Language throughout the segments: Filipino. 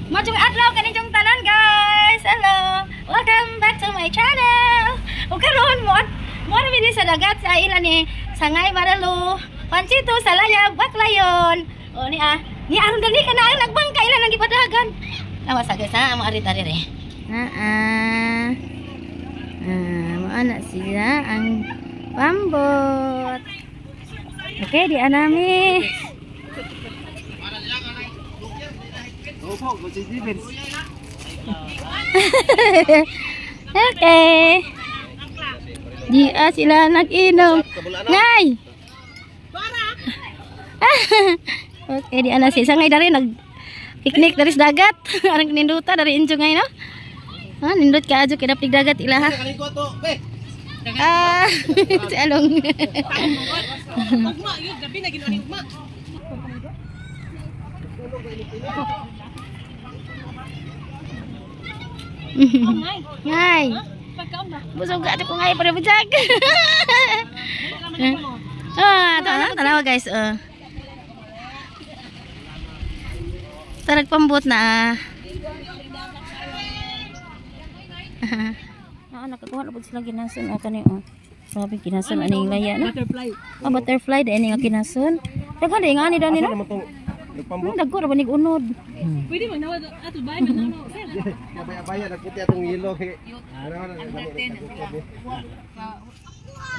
Majung adlaw kaninyong tanan guys. Hello. Welcome back to my channel. O karon mo bini sa dagat sa ila ni Sangay Maralu. Pansito sa layag Baclayon. O ni aron dali ka na nagbangka ila nang gipadagan. Nawa sa guys ha, mo ari-ari re. Mo ana sila ang pambot. Okay, di anami. Okay. Di sila nag-inom. Ngay. Okay, di ana si Sangay dari nag piknik dari dagat. Arang ninduta dari injung ngay no. Nindut ka ajo kidapig dagat ilaha. Si Along. Ngay. Busog ka ko ngay pada bujag. Tanawa guys. Tarag pambot na. Nakakuha na po sila kinasun. Sabi kinasun aning laya no? Butterfly dahil nga kinasun. Daga dahil nga ni daw nila. Dagko na ba unod? Pwede magnawa ato ba? Abaya nagputi atong yelo.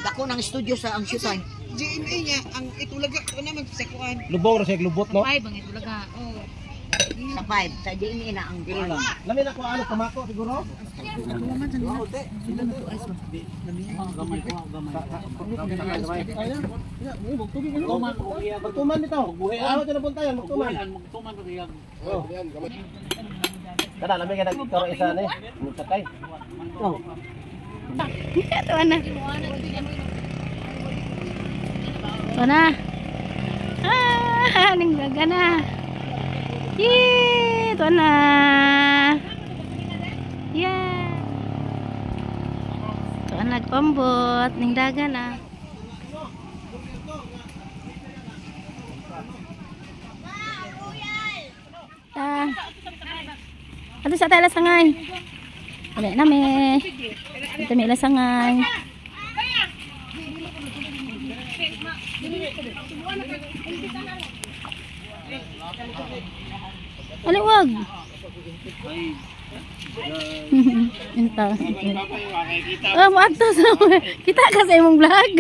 Dako ng studio sa ang shootan. GMA niya ang itulaga ko naman sa kuan. Lubong ra siya lubot no? Ay, bang itulaga. Oh. Sa 5 sa GMA na ang kuan. Lami na ko ano kamako siguro? Magtuman dito. Ano ta napuntayan magtuman. Kada lami ka nagkaro isa ni. Sakay. Ito na. Sana. Ning daga na. Ito na. Yeah. Ito nagpambot ning daga na. Ato sa tala sangay. Wala na me. Ito may ila sangay. Aliwag. Ento. Mato sa kita ka sa imong vlog.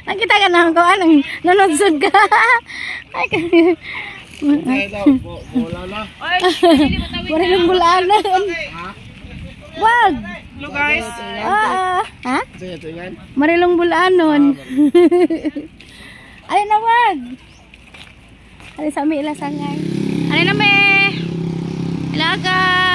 Nakita ka na ko anang nanodsod ka. Ay wala nang bulanan. Wag. Hello guys. Ha? Marilong bulanon. Alin na wag. Alin sa ila sangay. Alin na me. Ilaga.